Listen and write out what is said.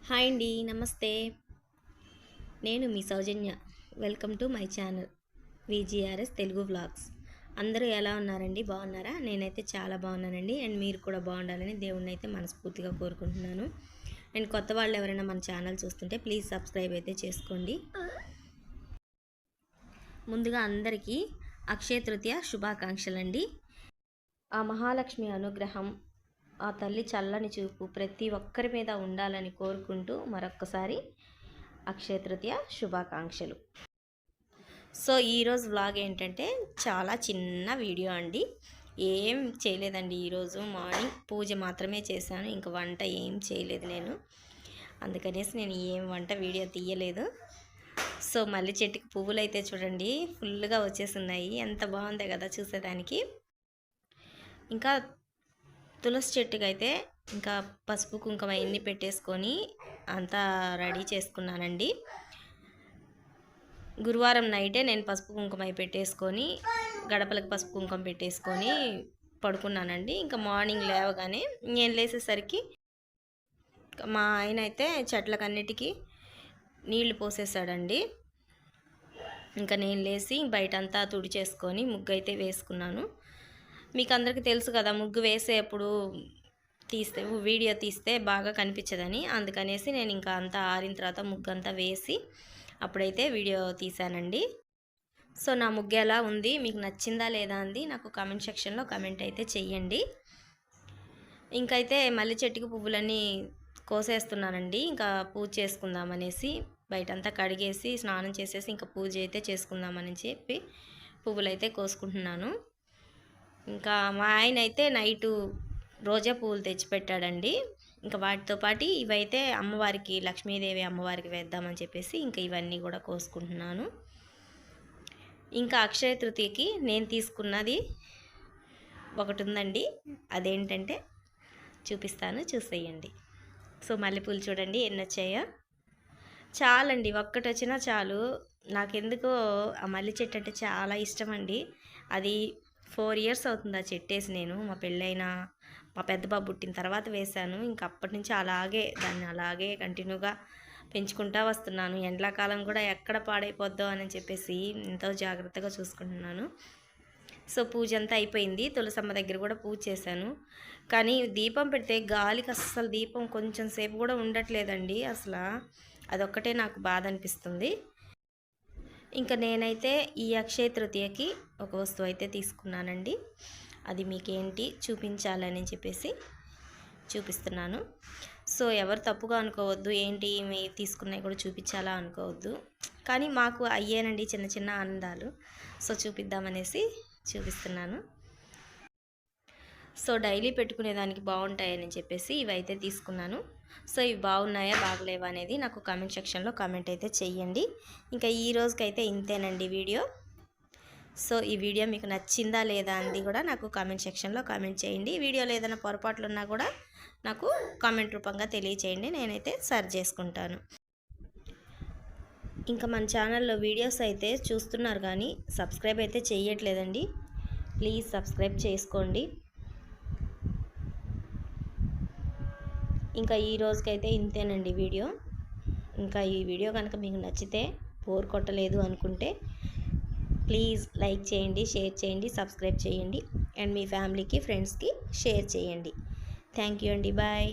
Hi అండి, నమస్తే. నేను మీ Soujanya. Welcome to my channel VGRS Telugu vlogs. అందరూ ఎలా ఉన్నారండి? బాగున్నారా? నేనైతే చాలా బాగున్నానండి. అండ్ మీరు కూడా బాగుండాలని దేవుణ్ణి అయితే మనస్ఫూర్తిగా కోరుకుంటున్నాను. అండ్ కొత్త వాళ్ళు ఎవరైనా మన ఛానల్ చూస్తుంటే ప్లీజ్ సబ్స్క్రైబ్ అయితే చేసుకోండి. ముందుగా అందరికీ అక్షయ తృతీయ శుభాకాంక్షలు అండి. ఆ మహాలక్ష్మి అనుగ్రహం, ఆ తల్లి చల్లని చూపు ప్రతి ఒక్కరి మీద ఉండాలని కోరుకుంటూ మరొక్కసారి అక్షయ తృతీయ శుభాకాంక్షలు. సో ఈరోజు వ్లాగ్ ఏంటంటే చాలా చిన్న వీడియో అండి. ఏం చేయలేదండి. ఈరోజు మార్నింగ్ పూజ మాత్రమే చేశాను, ఇంకా వంట ఏం చేయలేదు నేను. అందుకనేసి నేను ఏం వంట వీడియో తీయలేదు. సో మల్లె చెట్టుకి పువ్వులు అయితే చూడండి ఫుల్గా వచ్చేస్తున్నాయి. ఎంత బాగుంది కదా చూసేదానికి. ఇంకా తులసి చెట్టుకి అయితే ఇంకా పసుపు కుంకుమ ఎన్ని పెట్టేసుకొని అంతా రెడీ చేసుకున్నానండి. గురువారం నైటే నేను పసుపు కుంకుమ పెట్టేసుకొని గడపలకు పసుపు కుంకుమ పెట్టేసుకొని పడుకున్నానండి. ఇంకా మార్నింగ్ లేవగానే నేను లేసేసరికి మా ఆయన అయితే చెట్లకన్నిటికీ నీళ్లు పోసేసాడండి. ఇంకా నేను లేచి బయటంతా తుడిచేసుకొని ముగ్గు అయితే వేసుకున్నాను. మీకు అందరికీ తెలుసు కదా, ముగ్గు వేసేప్పుడు వీడియో తీస్తే బాగా కనిపించదని. అందుకనేసి నేను ఇంకా అంతా ఆరిన తర్వాత ముగ్గు అంతా వేసి అప్పుడైతే వీడియో తీసానండి. సో నా ముగ్గు ఎలా ఉంది, మీకు నచ్చిందా లేదా అంది నాకు కామెంట్ సెక్షన్లో కామెంట్ అయితే చెయ్యండి. ఇంకైతే మల్లె చెట్టుకి పువ్వులన్నీ కోసేస్తున్నానండి. ఇంకా పూజ చేసుకుందామనేసి బయటంతా కడిగేసి స్నానం చేసేసి ఇంకా పూజ అయితే చేసుకుందామని చెప్పి పువ్వులు అయితే కోసుకుంటున్నాను. ఇంకా మా ఆయన అయితే నైటు రోజా పువ్వులు తెచ్చిపెట్టాడండి. ఇంకా వాటితో పాటు ఇవైతే అమ్మవారికి, లక్ష్మీదేవి అమ్మవారికి వేద్దామని చెప్పేసి ఇంకా ఇవన్నీ కూడా కోసుకుంటున్నాను. ఇంకా అక్షయ తృతీయకి నేను తీసుకున్నది ఒకటి ఉందండి. అదేంటంటే చూపిస్తాను, చూసేయండి. సో మల్లెపూలు చూడండి ఎన్ని వచ్చాయో. చాలండి, ఒక్కటి వచ్చినా చాలు. నాకెందుకో ఆ మల్లె చెట్టు అంటే చాలా ఇష్టం అండి. అది 4 years అవుతుంది ఆ చెట్టేసి. నేను మా పెద్ద బాబు పుట్టిన తర్వాత వేశాను. ఇంకా అప్పటి నుంచి దాన్ని అలాగే కంటిన్యూగా పెంచుకుంటూ వస్తున్నాను. ఎండాకాలం కూడా ఎక్కడ పాడైపోద్దో అని చెప్పేసి ఎంతో జాగ్రత్తగా చూసుకుంటున్నాను. సో పూజ అంతా అయిపోయింది. తులసమ్మ దగ్గర కూడా పూజ చేశాను. కానీ దీపం పెడితే గాలికి అస్సలు దీపం కొంచెం సేపు కూడా ఉండట్లేదండి. అసలు అదొక్కటే నాకు బాధ అనిపిస్తుంది. ఇంకా నేనైతే ఈ అక్షయ తృతీయకి ఒక వస్తువు అయితే తీసుకున్నానండి. అది మీకేంటి చూపించాలని చెప్పేసి చూపిస్తున్నాను. సో ఎవరు తప్పుగా అనుకోవద్దు, ఏంటి మీ తీసుకున్నవి కూడా చూపించాలా అనుకోవద్దు. కానీ మాకు అయ్యేనండి చిన్న చిన్న ఆనందాలు. సో చూపిద్దామనేసి చూపిస్తున్నాను. సో డైలీ పెట్టుకునేదానికి బాగుంటాయని చెప్పేసి ఇవైతే తీసుకున్నాను. సో ఇవి బాగున్నాయా బాగలేవా అనేది నాకు కామెంట్ సెక్షన్లో కామెంట్ అయితే చెయ్యండి. ఇంకా ఈ రోజుకైతే ఇంతేనండి వీడియో. సో ఈ వీడియో మీకు నచ్చిందా లేదా అంది కూడా నాకు కామెంట్ సెక్షన్లో కామెంట్ చేయండి. వీడియోలో ఏదైనా పొరపాట్లు ఉన్నా కూడా నాకు కామెంట్ రూపంగా తెలియచేయండి, నేనైతే సరి చేసుకుంటాను. ఇంకా మన ఛానల్లో వీడియోస్ అయితే చూస్తున్నారు కానీ సబ్స్క్రైబ్ అయితే చేయట్లేదండి. ప్లీజ్ సబ్స్క్రైబ్ చేసుకోండి. ఇంకా ఈ రోజుకైతే ఇంతేనండి వీడియో. ఇంకా ఈ వీడియో కనుక మీకు నచ్చితే, బోర్ కొట్టలేదు అనుకుంటే ప్లీజ్ లైక్ చేయండి, షేర్ చేయండి, సబ్స్క్రైబ్ చేయండి. అండ్ మీ ఫ్యామిలీకి, ఫ్రెండ్స్కి షేర్ చేయండి. థ్యాంక్ యూ అండి. బాయ్.